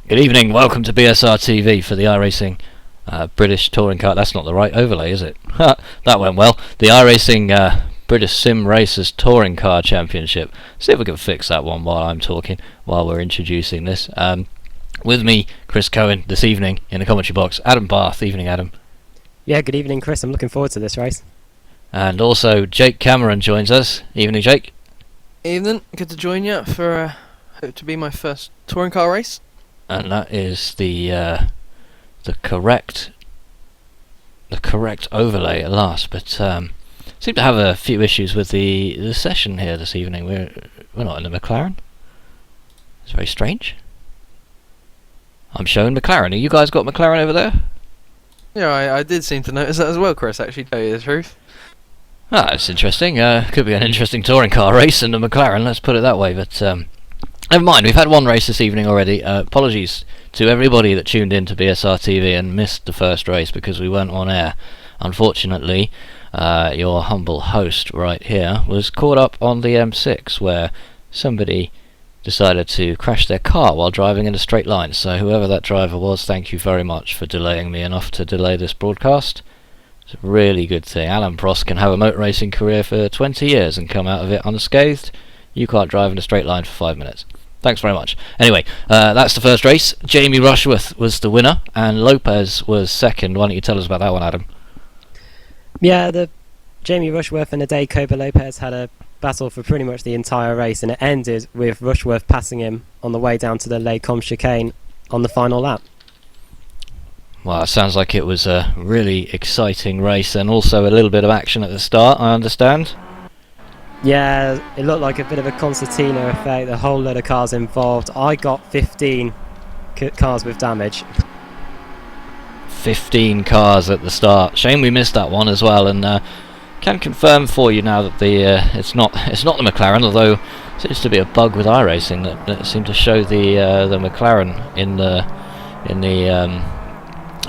Good evening, welcome to BSRTV for the iRacing British Touring Car. That's not the right overlay, is it? That went well. The iRacing British Sim Racers Touring Car Championship. See if we can fix that one while I'm talking, while we're introducing this. With me, Chris Cohen, this evening in the commentary box. Adam Bath. Evening, Adam. Yeah, good evening, Chris. I'm looking forward to this race. And also Jake Cameron joins us. Evening, Jake. Evening. Good to join you for hope to be my first touring car race. And that is the correct overlay at last, but seem to have a few issues with the session here this evening. We're not in the McLaren. It's very strange. I'm showing McLaren. Have you guys got McLaren over there? Yeah, I did seem to notice that as well, Chris, actually, to tell you the truth. Ah, that's interesting. Could be an interesting touring car race in the McLaren, let's put it that way, but never mind, we've had one race this evening already. Apologies to everybody that tuned in to BSR TV and missed the first race because we weren't on air. Unfortunately, your humble host right here was caught up on the M6 where somebody decided to crash their car while driving in a straight line. So whoever that driver was, thank you very much for delaying me enough to delay this broadcast. It's a really good thing. Alan Prost can have a motor racing career for 20 years and come out of it unscathed. You can't drive in a straight line for 5 minutes. Thanks very much. Anyway, that's the first race. Jamie Rushworth was the winner, and Lopez was second. Why don't you tell us about that one, Adam? Yeah, the Jamie Rushworth and Ade Coba Lopez had a battle for pretty much the entire race, and it ended with Rushworth passing him on the way down to the Les Combes chicane on the final lap. Well, it sounds like it was a really exciting race, and also a little bit of action at the start, I understand. Yeah, it looked like a bit of a concertina effect, a whole load of cars involved. I got 15 cars with damage. 15 cars at the start. Shame we missed that one as well, and can confirm for you now that it's not the McLaren, although it seems to be a bug with iRacing that seemed to show the McLaren in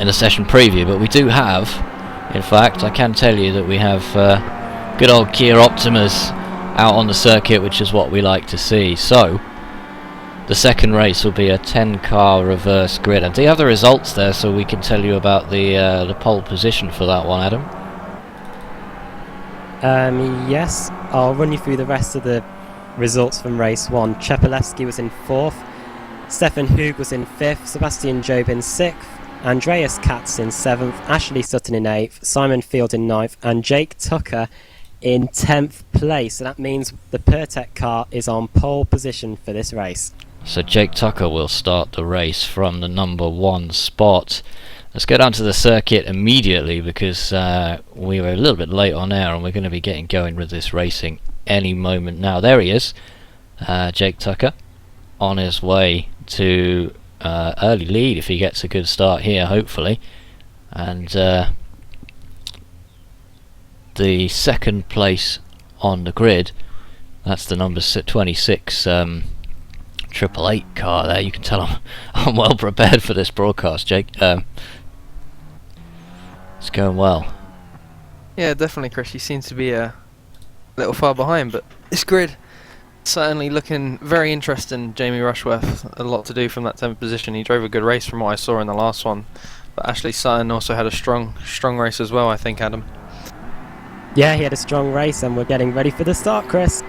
the session preview. But we do have, in fact, I can tell you that we have good old Kia Optimas out on the circuit, which is what we like to see. So the second race will be a 10-car reverse grid. And do you have the results there so we can tell you about the pole position for that one, Adam? Yes, I'll run you through the rest of the results from race 1. Czepelewski was in 4th, Stefan Hug was in 5th, Sebastian Job in 6th, Andreas Katz in 7th, Ashley Sutton in 8th, Simon Field in 9th, and Jake Tucker in 10th place. So that means the Pertec car is on pole position for this race. So Jake Tucker will start the race from the number 1 spot. Let's go down to the circuit immediately because we were a little bit late on air and we're going to be getting going with this racing any moment now. There he is, Jake Tucker, on his way to early lead if he gets a good start here, hopefully. And the second place on the grid, that's the number 26 888 car there. You can tell I'm well prepared for this broadcast, Jake. It's going well. Yeah, definitely, Chris. You seem to be a little far behind, but this grid certainly looking very interesting. Jamie Rushworth, a lot to do from that 10th position. He drove a good race from what I saw in the last one. But Ashley Sutton also had a strong race as well, I think, Adam. Yeah, he had a strong race, and we're getting ready for the start, Chris.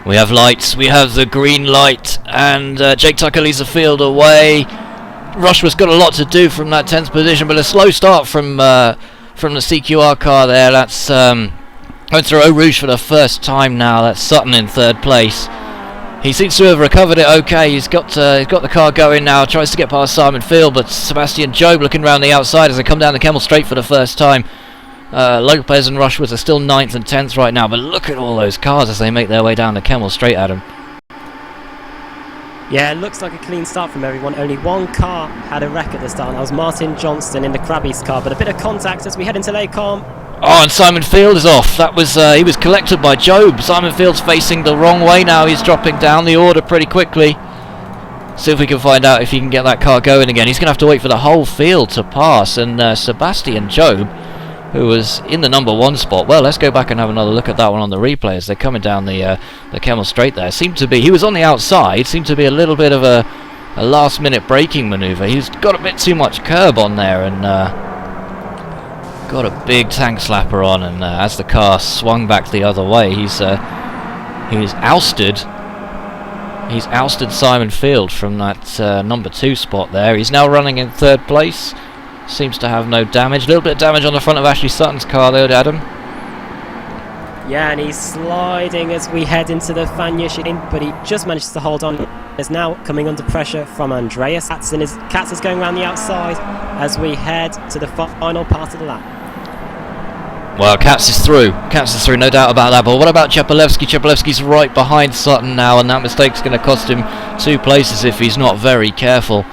We have lights, we have the green light, and Jake Tucker leads the field away. Rushworth's got a lot to do from that 10th position, but a slow start from the CQR car there. That's going through Eau Rouge for the first time now. That's Sutton in 3rd place. He seems to have recovered it okay. He's got the car going now, tries to get past Simon Field, but Sebastian Job looking around the outside as they come down the Kemmel Straight for the first time. Lopez and Rushworth are still 9th and 10th right now, but look at all those cars as they make their way down the Kemmel Straight, Adam. Yeah, it looks like a clean start from everyone. Only one car had a wreck at the start, and that was Martin Johnston in the Krabby's car, but a bit of contact as we head into Les Combes. Oh, and Simon Field is off. That was he was collected by Job. Simon Field's facing the wrong way now. He's dropping down the order pretty quickly. See if we can find out if he can get that car going again. He's going to have to wait for the whole field to pass, and Sebastian Job, who was in the number 1 spot. Well, let's go back and have another look at that one on the replay as they're coming down the Kemmel Straight there. He was on the outside, seemed to be a little bit of a a last-minute braking manoeuvre. He's got a bit too much curb on there and got a big tank slapper on, and as the car swung back the other way, he's ousted Simon Field from that number 2 spot there. He's now running in 3rd place. Seems to have no damage. A little bit of damage on the front of Ashley Sutton's car though, Adam. Yeah, and he's sliding as we head into the Fanya machine, but he just manages to hold on. Is now coming under pressure from Andreas. Katz is going around the outside as we head to the final part of the lap. Well, Katz is through, no doubt about that. But what about Chepelevsky? Chepelevsky's right behind Sutton now, and that mistake's going to cost him 2 places if he's not very careful.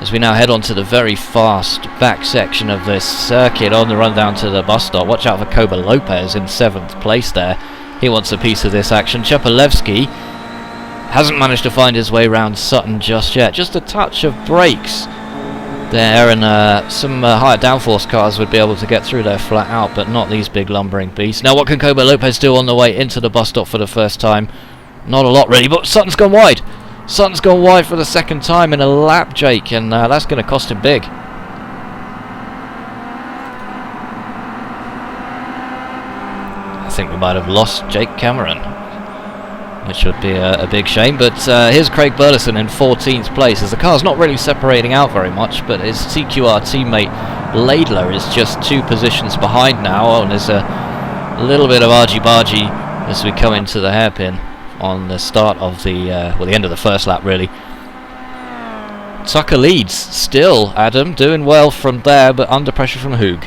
As we now head on to the very fast back section of this circuit on the run down to the bus stop. Watch out for Koba Lopez in 7th place there. He wants a piece of this action. Chepelevsky hasn't managed to find his way round Sutton just yet. Just a touch of brakes there, and some higher downforce cars would be able to get through there flat out, but not these big lumbering beasts. Now what can Koba Lopez do on the way into the bus stop for the first time? Not a lot really, but Sutton's gone wide. Sutton's gone wide for the 2nd time in a lap, Jake, and that's going to cost him big. I think we might have lost Jake Cameron, which would be a big shame. But here's Craig Burleson in 14th place, as the car's not really separating out very much, but his CQR teammate Laidler is just 2 positions behind now, and there's a little bit of argy-bargy as we come into the hairpin on the start of the the end of the first lap really. Tucker leads still, Adam, doing well from there, but under pressure from Hoog.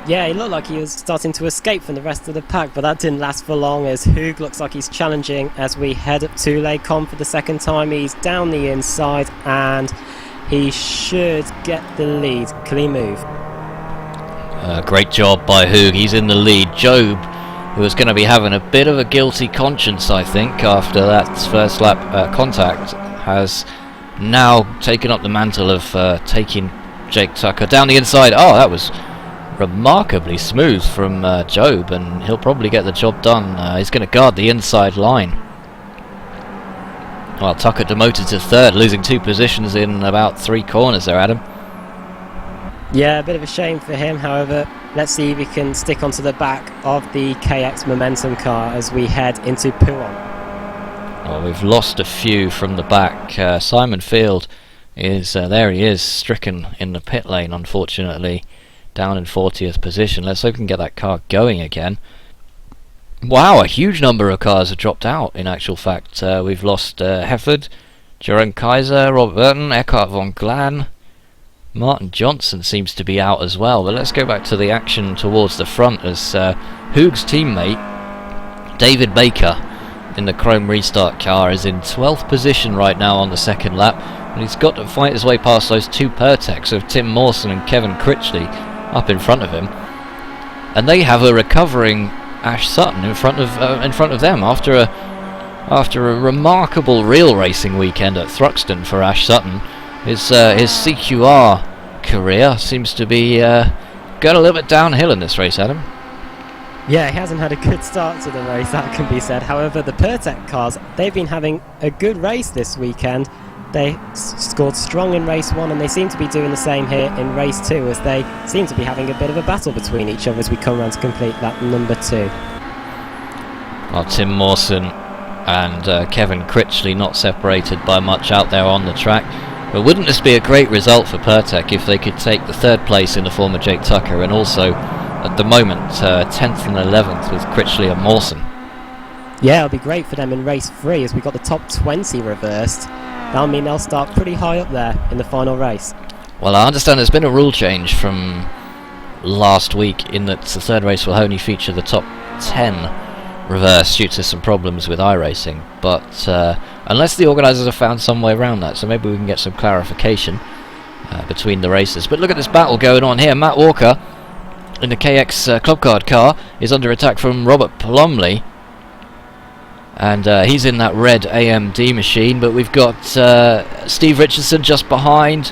Yeah, he looked like he was starting to escape from the rest of the pack, but that didn't last for long, as Hoog looks like he's challenging as we head up to Les Combes for the 2nd time. He's down the inside and he should get the lead. Can he move? Great job by Hoog, he's in the lead. Job, who was going to be having a bit of a guilty conscience, I think, after that first lap contact, has now taken up the mantle of taking Jake Tucker down the inside. Oh, that was remarkably smooth from Job, and he'll probably get the job done. He's going to guard the inside line. Well, Tucker demoted to 3rd, losing 2 positions in about 3 corners there, Adam. Yeah, a bit of a shame for him. However, let's see if he can stick onto the back of the KX Momentum car as we head into Pouhon. Well, we've lost a few from the back. Simon Field is there. He is stricken in the pit lane, unfortunately, down in 40th position. Let's hope we can get that car going again. Wow, a huge number of cars have dropped out. In actual fact, we've lost Hefford, Jerome Kaiser, Robert Burton, Eckhart von Glan. Martin Johnson seems to be out as well, but let's go back to the action towards the front as Hoog's teammate David Baker in the Chrome Restart car is in 12th position right now on the 2nd lap, and he's got to fight his way past those 2 Pertecs of Tim Mawson and Kevin Critchley up in front of him, and they have a recovering Ash Sutton in front of them after a remarkable real racing weekend at Thruxton for Ash Sutton. His CQR career seems to be going a little bit downhill in this race, Adam. Yeah, he hasn't had a good start to the race, that can be said. However, the Pertec cars, they've been having a good race this weekend. They scored strong in race 1, and they seem to be doing the same here in race 2, as they seem to be having a bit of a battle between each other as we come around to complete lap number 2. Well, Tim Mawson and Kevin Critchley not separated by much out there on the track. But wouldn't this be a great result for Pertec if they could take the 3rd place in the form of Jake Tucker, and also, at the moment, 10th and 11th with Critchley and Mawson? Yeah, it'll be great for them in race 3, as we got the top 20 reversed. That'll mean they'll start pretty high up there in the final race. Well, I understand there's been a rule change from last week in that the 3rd race will only feature the top 10 reverse due to some problems with iRacing, but unless the organisers have found some way around that, so maybe we can get some clarification between the races. But look at this battle going on here. Matt Walker in the KX Club Card car is under attack from Robert Plumley, and he's in that red AMD machine, but we've got Steve Richardson just behind,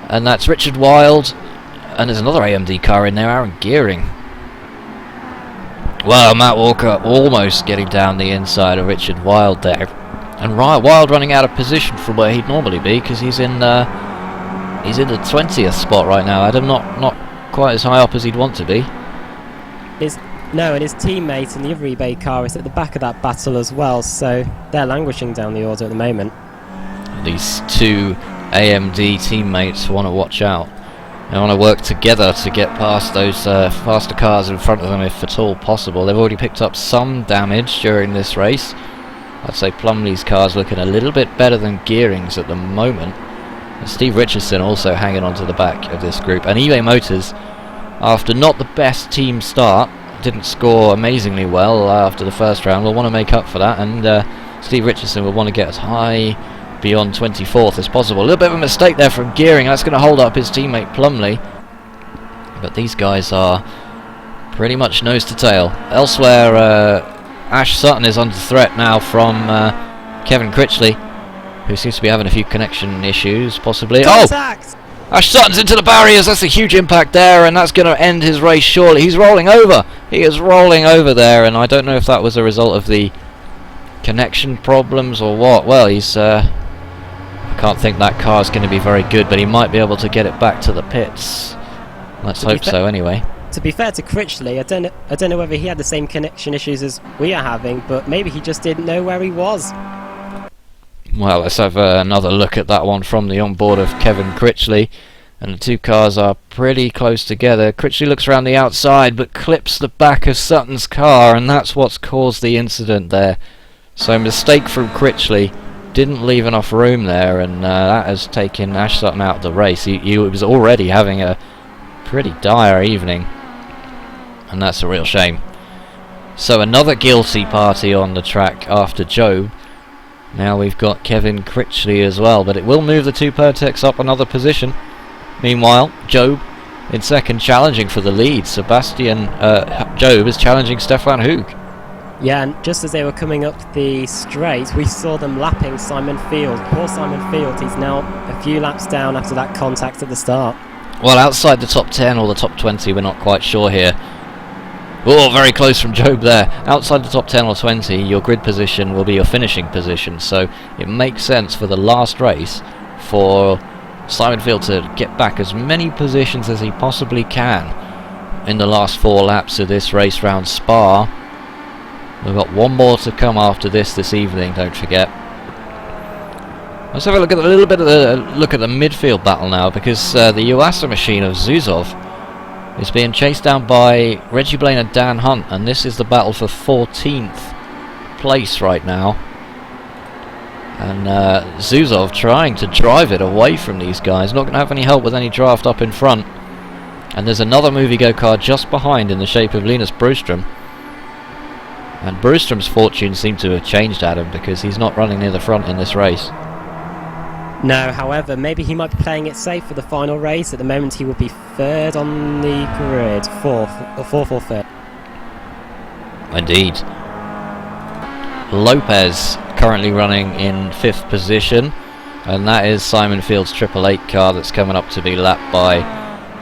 and that's Richard Wild, and there's another AMD car in there, Aaron Gearing. Well, Matt Walker almost getting down the inside of Richard Wild there. And Wild running out of position from where he'd normally be, because he's in the 20th spot right now, Adam. Not quite as high up as he'd want to be. And his teammate in the other eBay car is at the back of that battle as well, so they're languishing down the order at the moment. These two AMD teammates want to watch out. They want to work together to get past those faster cars in front of them if at all possible. They've already picked up some damage during this race. I'd say Plumley's car's looking a little bit better than Gearing's at the moment. And Steve Richardson also hanging on to the back of this group. And eBay Motors, after not the best team start, didn't score amazingly well after the first round, will want to make up for that, and Steve Richardson will want to get as high beyond 24th as possible. A little bit of a mistake there from Gearing, that's going to hold up his teammate Plumley, but these guys are pretty much nose to tail. Elsewhere, Ash Sutton is under threat now from Kevin Critchley, who seems to be having a few connection issues, possibly. Contact! Oh! Ash Sutton's into the barriers, that's a huge impact there, and that's going to end his race surely. He's rolling over! He is rolling over there, and I don't know if that was a result of the connection problems or what. Well, he's... I can't think that car's going to be very good, but he might be able to get it back to the pits. Let's hope so, anyway. To be fair to Critchley, I don't know whether he had the same connection issues as we are having, but maybe he just didn't know where he was. Well, let's have another look at that one from the onboard of Kevin Critchley. And the two cars are pretty close together. Critchley looks around the outside but clips the back of Sutton's car, and that's what's caused the incident there. So mistake from Critchley, didn't leave enough room there, and that has taken Ash Sutton out of the race. He was already having a pretty dire evening, and that's a real shame. So another guilty party on the track after Job. Now we've got Kevin Critchley as well, but it will move the two Pertecs up another position. Meanwhile, Job in second, challenging for the lead. Job is challenging Stefan Hug. Yeah, and just as they were coming up the straight, we saw them lapping Simon Field. Poor Simon Field, he's now a few laps down after that contact at the start. Well, outside the top 10 or the top 20, we're not quite sure here. Oh, very close from Job there. Outside the top 10 or 20, your grid position will be your finishing position, so it makes sense for the last race for Simon Field to get back as many positions as he possibly can in the last 4 laps of this race round Spa. We've got one more to come after this evening, don't forget. Let's have a look at a little bit of the midfield battle now, because the Yuasa machine of Zuzov is being chased down by Reggie Blaine and Dan Hunt, and this is the battle for 14th place right now. And Zuzov trying to drive it away from these guys, not going to have any help with any draft up in front. And there's another Movigo car just behind in the shape of Linus Broström. And Broström's fortune seemed to have changed, Adam, because he's not running near the front in this race. No, however, maybe he might be playing it safe for the final race. At the moment he would be third on the grid, fourth or third. Indeed. Lopez currently running in 5th position, and that is Simon Field's 888 car that's coming up to be lapped by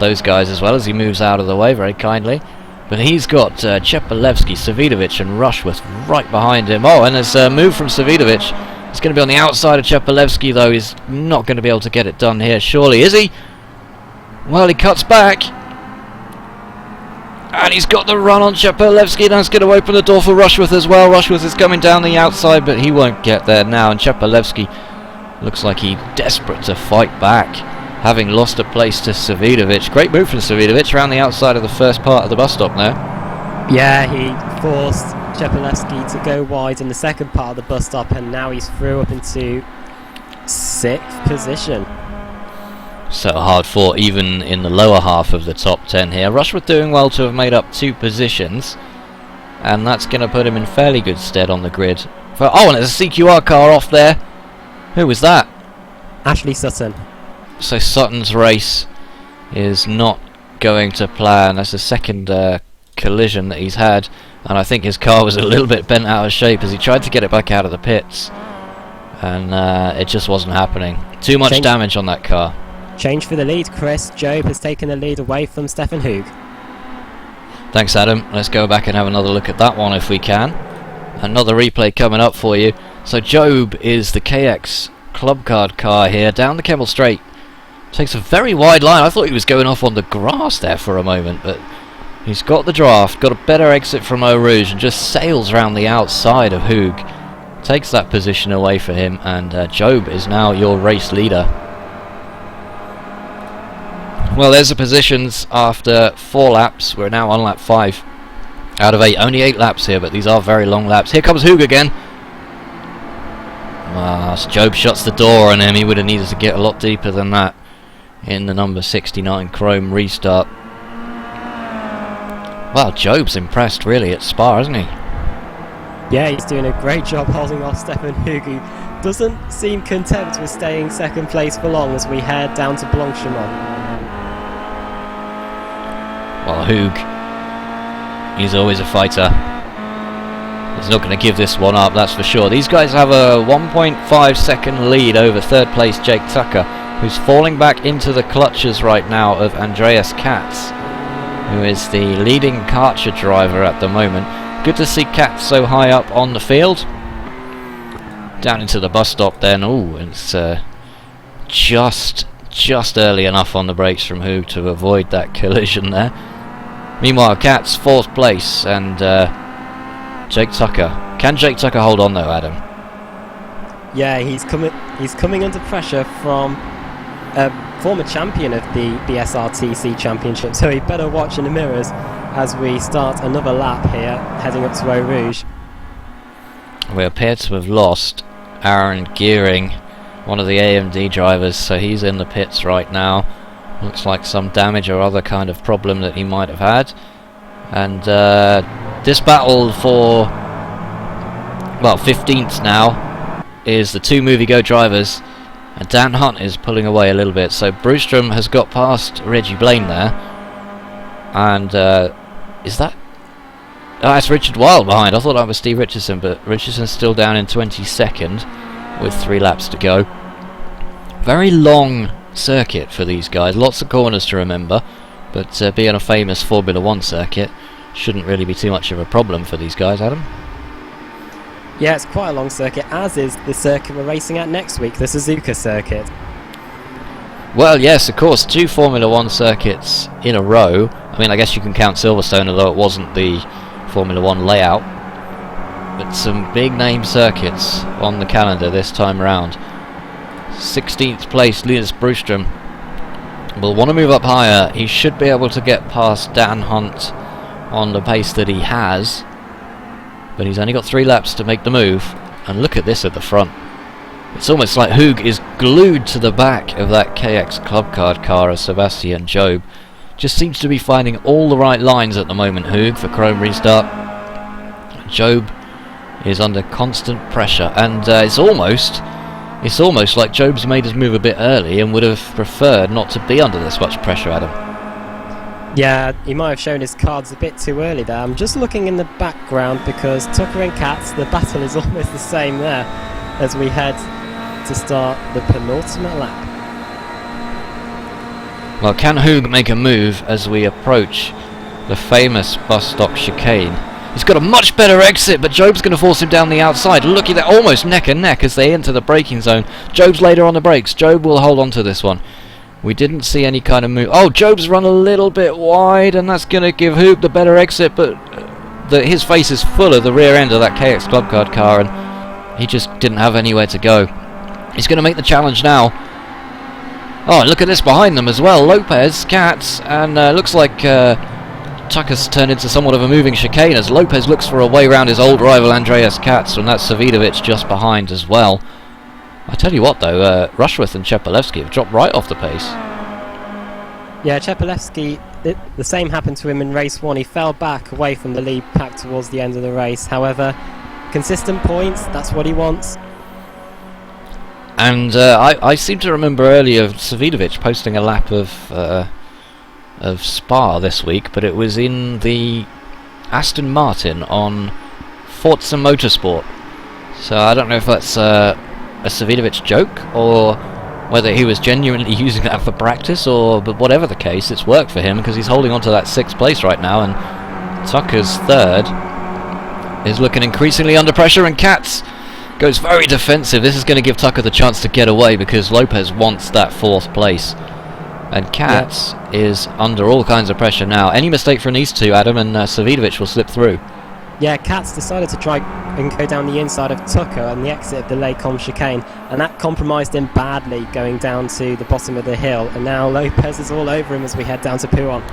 those guys as well as he moves out of the way very kindly. But he's got Chepalevsky, Savidovic and Rushworth right behind him. Oh, and there's a move from Savidovic. It's going to be on the outside of Chepalevsky, though. He's not going to be able to get it done here, surely, is he? Well, he cuts back. And he's got the run on Chepalevsky. That's going to open the door for Rushworth as well. Rushworth is coming down the outside, but he won't get there now. And Chepalevsky looks like he's desperate to fight back, having lost a place to Savidovic. Great move from Savidovic around the outside of the first part of the bus stop now. Yeah, he forced Chepalevsky to go wide in the second part of the bus stop, and now he's through up into 6th position. So hard fought even in the lower half of the top 10 here. Rushworth doing well to have made up 2 positions, and that's going to put him in fairly good stead on the grid. Oh, and there's a CQR car off there. Who was that? Ashley Sutton. So Sutton's race is not going to plan. That's the second collision that he's had, and I think his car was a little bit bent out of shape as he tried to get it back out of the pits, and it just wasn't happening. Too much damage on that car. Change for the lead, Chris. Job has taken the lead away from Stefan Hug. Thanks, Adam. Let's go back and have another look at that one if we can. Another replay coming up for you. So Job is the KX Club Card car here, down the Kemmel Straight. Takes a very wide line. I thought he was going off on the grass there for a moment, but he's got the draft, got a better exit from Eau Rouge, and just sails around the outside of Hoog. Takes that position away for him, and Job is now your race leader. Well, there's the positions after 4 laps. We're now on lap 5 out of 8. Only 8 laps here, but these are very long laps. Here comes Hoog again. So Job shuts the door on him. He would have needed to get a lot deeper than that in the number 69 Chrome restart. Well, Job's impressed really at Spa, isn't he? Yeah, he's doing a great job holding off Stefan Hoog, who doesn't seem content with staying second place for long as we head down to Blanchemont. Well, Hoog, he's always a fighter. He's not going to give this one up, that's for sure. These guys have a 1.5 second lead over third place Jake Tucker, who's falling back into the clutches right now of Andreas Katz, who is the leading Karcher driver at the moment. Good to see Katz so high up on the field. Down into the bus stop then. Oh, it's just early enough on the brakes from Hoog to avoid that collision there. Meanwhile, Katz 4th place, and Jake Tucker. Can Jake Tucker hold on though, Adam? Yeah, he's coming under pressure from a former champion of the BSRTC Championship, so he better watch in the mirrors as we start another lap here, heading up to Eau Rouge. We appear to have lost Aaron Gearing, one of the AMD drivers, so he's in the pits right now. Looks like some damage or other kind of problem that he might have had. And this battle for, well, 15th now is the 2 Movigo drivers, and Dan Hunt is pulling away a little bit. So Brewstrom has got past Reggie Blaine there, and is that? Oh, that's Richard Wilde behind. I thought that was Steve Richardson, but Richardson's still down in 22nd with 3 laps to go. Very long circuit for these guys, lots of corners to remember, but being a famous Formula 1 circuit shouldn't really be too much of a problem for these guys, Adam. Yeah, it's quite a long circuit, as is the circuit we're racing at next week, the Suzuka circuit. Well, yes, of course, 2 Formula 1 circuits in a row. I mean, I guess you can count Silverstone, although it wasn't the Formula 1 layout, but some big name circuits on the calendar this time round. 16th place Linus Brewstrom will want to move up higher. He should be able to get past Dan Hunt on the pace that he has, but he's only got 3 laps to make the move. And look at this at the front. It's almost like Hoog is glued to the back of that KX Club Card car as Sebastian Job. Just seems to be finding all the right lines at the moment, Hoog, for Chrome restart. Job is under constant pressure, and it's almost like Job's made his move a bit early and would have preferred not to be under this much pressure, Adam. Yeah, he might have shown his cards a bit too early there. I'm just looking in the background because Tucker and Katz, the battle is almost the same there as we head to start the penultimate lap. Well, can Hoog make a move as we approach the famous bus stop chicane? He's got a much better exit, but Job's going to force him down the outside. Looky, they're almost neck and neck as they enter the braking zone. Job's later on the brakes. Job will hold on to this one. We didn't see any kind of move. Oh, Job's run a little bit wide, and that's going to give Hoog the better exit, but his face is full of the rear end of that KX Club Card car, and he just didn't have anywhere to go. He's going to make the challenge now. Oh, look at this behind them as well. Lopez, Katz, and looks like Tucker's turned into somewhat of a moving chicane as Lopez looks for a way around his old rival Andreas Katz, and that's Savidovic just behind as well. I tell you what though, Rushworth and Chepalevsky have dropped right off the pace. Yeah, Chepalevsky, the same happened to him in race 1. He fell back away from the lead pack towards the end of the race. However, consistent points, that's what he wants. And I seem to remember earlier Savidovic posting a lap of Spa this week, but it was in the Aston Martin on Forza Motorsport. So I don't know if that's a Savidovic joke or whether he was genuinely using that for practice, but whatever the case, it's worked for him because he's holding on to that 6th place right now, and Tucker's 3rd is looking increasingly under pressure, and Katz goes very defensive. This is going to give Tucker the chance to get away because Lopez wants that 4th place. And Katz is under all kinds of pressure now. Any mistake from these two, Adam, and Savidovic will slip through. Yeah, Katz decided to try and go down the inside of Tucker on the exit of the Lacombe chicane, and that compromised him badly going down to the bottom of the hill, and now Lopez is all over him as we head down to Pouhon.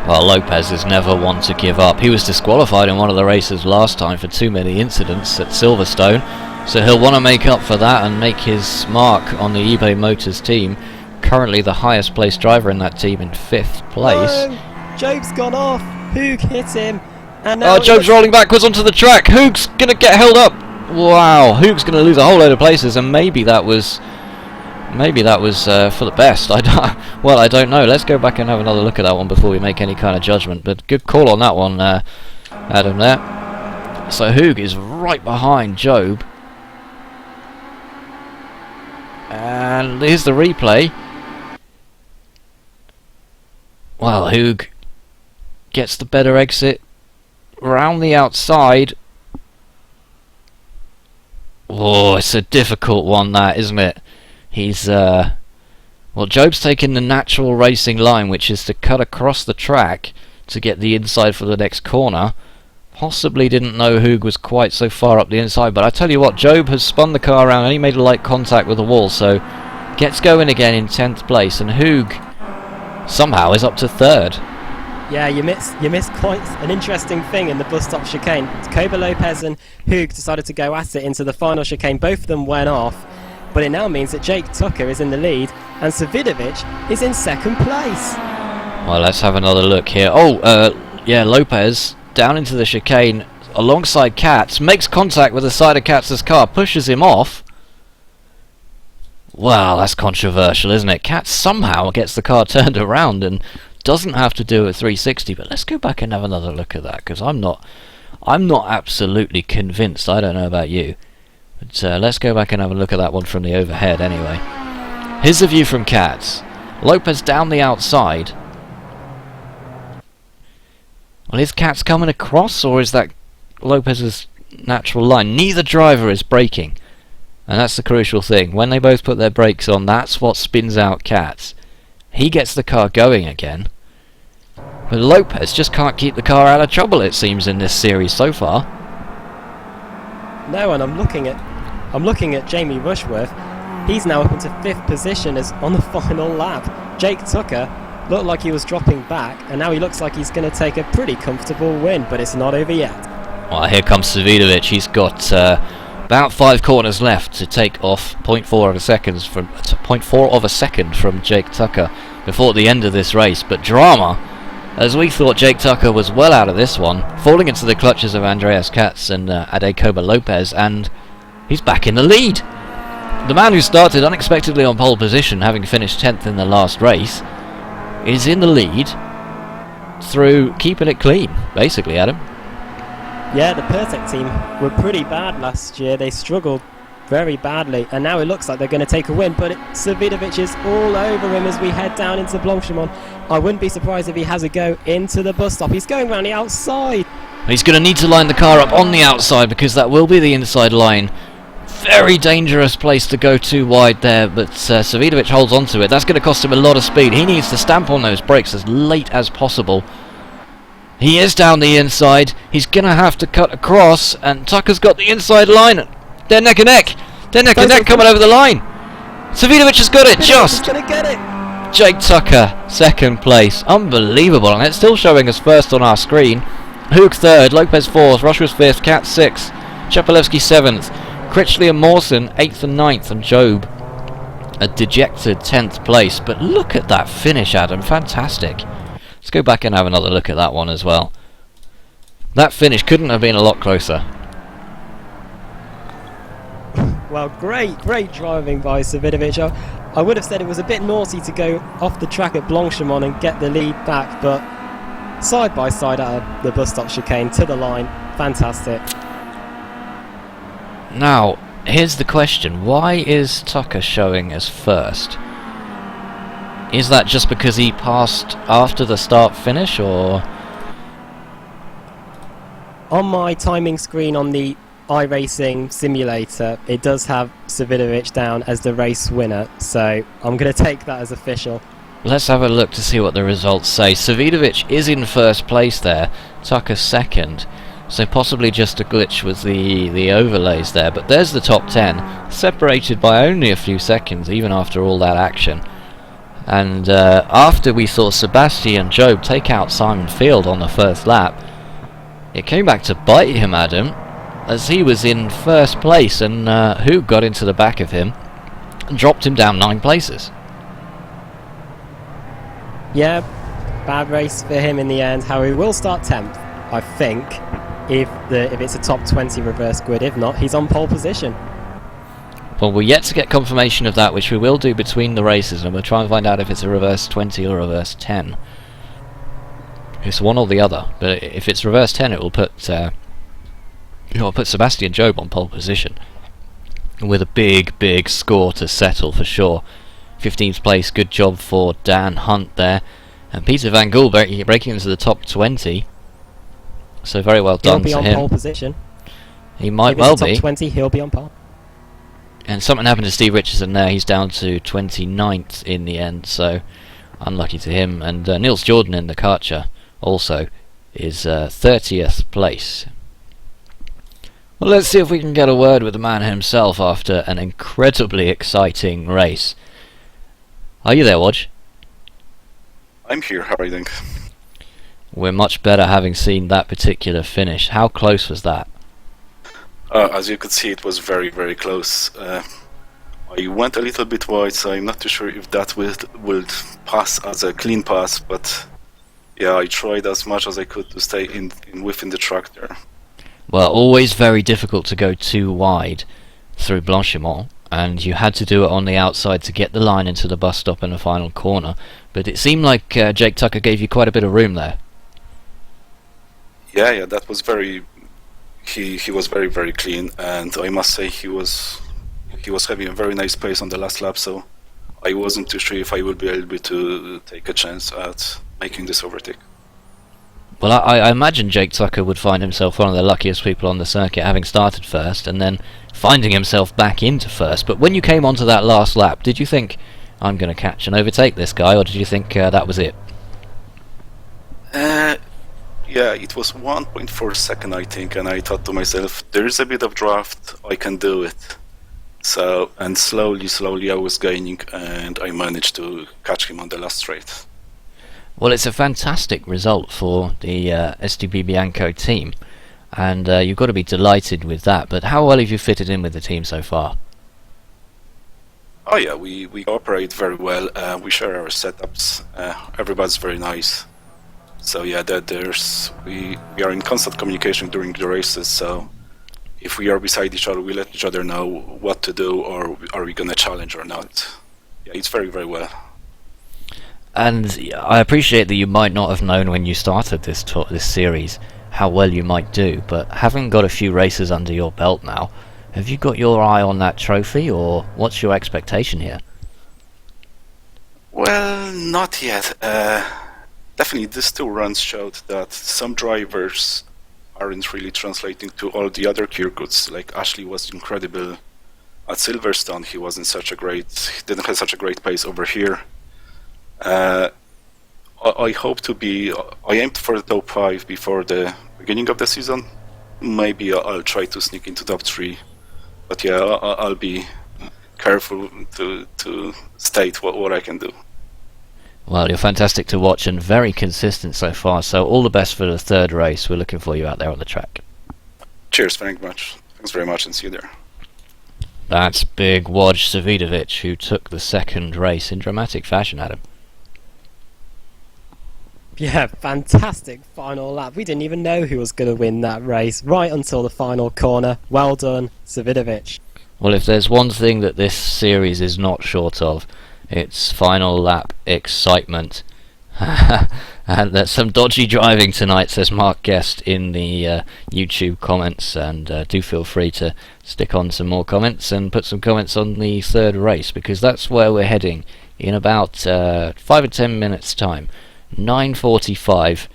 Well, Lopez is never one to give up. He was disqualified in one of the races last time for too many incidents at Silverstone, so he'll want to make up for that and make his mark on the eBay Motors team. Currently the highest placed driver in that team in 5th place. Oh, Job's gone off. Hoog hit him. And now Job's rolling backwards onto the track. Hoog's going to get held up. Wow, Hoog's going to lose a whole load of places, and maybe that was for the best. I don't know. Let's go back and have another look at that one before we make any kind of judgment. But good call on that one, Adam. There. So Hoog is right behind Job, and here's the replay. Well, Hoog gets the better exit round the outside. Oh, it's a difficult one, that, isn't it? He's well, Job's taken the natural racing line, which is to cut across the track to get the inside for the next corner. Possibly didn't know Hoog was quite so far up the inside, but I tell you what, Job has spun the car around and he made a light contact with the wall, so gets going again in 10th place, and Hoog somehow is up to 3rd. Yeah, you missed quite an interesting thing in the bus stop chicane. Koba Lopez and Hoog decided to go at it into the final chicane. Both of them went off, but it now means that Jake Tucker is in the lead and Savidovic is in 2nd place. Well, let's have another look here. Yeah, Lopez down into the chicane alongside Katz, makes contact with the side of Katz's car, pushes him off. Well, that's controversial, isn't it? Katz somehow gets the car turned around and doesn't have to do a 360, but let's go back and have another look at that, because I'm not absolutely convinced. I don't know about you, but let's go back and have a look at that one from the overhead anyway. Here's the view from Katz. Lopez down the outside. Well, is Katz coming across, or is that Lopez's natural line? Neither driver is braking, and that's the crucial thing. When they both put their brakes on, that's what spins out Katz. He gets the car going again, but Lopez just can't keep the car out of trouble, it seems, in this series so far. No, and I'm looking at Jamie Rushworth. He's now up into 5th position as on the final lap. Jake Tucker looked like he was dropping back, and now he looks like he's going to take a pretty comfortable win, but it's not over yet. Well, here comes Savidovic. He's got about 5 corners left to take off 0.4 of a second from Jake Tucker before the end of this race. But drama, as we thought Jake Tucker was well out of this one, falling into the clutches of Andreas Katz and Ade Koba Lopez, and he's back in the lead. The man who started unexpectedly on pole position, having finished 10th in the last race, is in the lead through keeping it clean, basically, Adam. Yeah, the Pertec team were pretty bad last year. They struggled very badly, and now it looks like they're going to take a win, but Savidovic is all over him as we head down into Blanchimont. I wouldn't be surprised if he has a go into the bus stop. He's going around the outside. He's going to need to line the car up on the outside, because that will be the inside line. Very dangerous place to go too wide there, but Savidovic holds on to it. That's going to cost him a lot of speed. He needs to stamp on those brakes as late as possible. He is down the inside. He's going to have to cut across, and Tucker's got the inside line. They're neck and neck. They're neck and neck coming over the line. Savidovic has got it, just. He's going to get it. Jake Tucker, 2nd place. Unbelievable, and it's still showing us 1st on our screen. Hoog 3rd, Lopez 4th, Rushworth 5th, Katz 6th, Chepelevsky 7th, Critchley and Mawson 8th and 9th, and Job a dejected 10th place. But look at that finish, Adam. Fantastic. Let's go back and have another look at that one as well. That finish couldn't have been a lot closer. Well, great driving by Savidovic. I would have said it was a bit naughty to go off the track at Blanchimont and get the lead back, but side by side out of the bus stop chicane to the line. Fantastic. Now, here's the question. Why is Tucker showing as 1st? Is that just because he passed after the start-finish, or...? On my timing screen on the iRacing simulator, it does have Savidovic down as the race winner, so I'm going to take that as official. Let's have a look to see what the results say. Savidovic is in first place there, Tucker second, so possibly just a glitch with the overlays there, but there's the top 10, separated by only a few seconds even after all that action. And after we saw Sebastian Job take out Simon Field on the first lap, it came back to bite him, Adam, as he was in first place, and Hoog got into the back of him and dropped him down 9 places. Yeah, bad race for him in the end. However, he will start 10th, I think, if it's a top 20 reverse grid. If not, he's on pole position. Well, we're yet to get confirmation of that, which we will do between the races, and we'll try and find out if it's a reverse 20 or reverse 10. It's one or the other, but if it's reverse 10, it will put Sebastian Job on pole position with a big score to settle for sure. 15th place, good job for Dan Hunt there, and Peter Van Gool breaking into the top 20. So very well done to him. He'll be on pole position. He might if well it's be. Top 20, he'll be on pole. And something happened to Steve Richardson there. He's down to 29th in the end, so unlucky to him. And Niels Jordan in the Karcher also is 30th place. Well, let's see if we can get a word with the man himself after an incredibly exciting race. Are you there, Wodge? I'm here, how are you doing? We're much better having seen that particular finish. How close was that? As you could see, it was very close. I went a little bit wide, so I'm not too sure if that will pass as a clean pass, but yeah, I tried as much as I could to stay in within the track there. Well, always very difficult to go too wide through Blanchimont, and you had to do it on the outside to get the line into the bus stop in the final corner, but it seemed like Jake Tucker gave you quite a bit of room there. Yeah, that was very... He was very clean, and I must say he was having a very nice pace on the last lap, so I wasn't too sure if I would be able to take a chance at making this overtake. Well, I imagine Jake Tucker would find himself one of the luckiest people on the circuit, having started first and then finding himself back into first. But when you came onto that last lap, did you think, I'm going to catch and overtake this guy, or did you think that was it? Yeah, it was 1.4 second, I think, and I thought to myself, there's a bit of draft, I can do it. So, and slowly I was gaining, and I managed to catch him on the last straight. Well, it's a fantastic result for the STB Bianco team, and you've got to be delighted with that. But how well have you fitted in with the team so far? Oh yeah, we cooperate very well. We share our setups. Everybody's very nice. So yeah, we are in constant communication during the races. So if we are beside each other, we let each other know what to do, or are we gonna challenge or not. Yeah, it's very well. And I appreciate that you might not have known when you started this series how well you might do, but having got a few races under your belt now, have you got your eye on that trophy, or what's your expectation here? Well, not yet. Definitely these 2 runs showed that some drivers aren't really translating to all the other Kirkuts. Like Ashley was incredible at Silverstone. He didn't have such a great pace over here. I aimed for the top 5 before the beginning of the season. Maybe I'll try to sneak into top 3, but yeah, I'll be careful to state what I can do. Well, you're fantastic to watch and very consistent so far, so all the best for the 3rd race. We're looking for you out there on the track. Cheers, thanks very much, and see you there. That's big Wodge Savidovic, who took the 2nd race in dramatic fashion, Adam. Yeah, fantastic final lap. We didn't even know who was going to win that race right until the final corner. Well done, Savidovic. Well, if there's one thing that this series is not short of, it's final lap excitement. And there's some dodgy driving tonight, says Mark Guest in the YouTube comments, and do feel free to stick on some more comments and put some comments on the 3rd race, because that's where we're heading in about 5 or 10 minutes time. 9:45,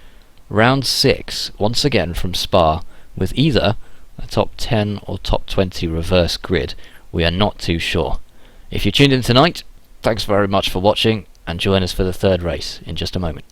round 6 once again from Spa, with either a top 10 or top 20 reverse grid. We are not too sure. If you tuned in tonight, thanks very much for watching, and join us for the third race in just a moment.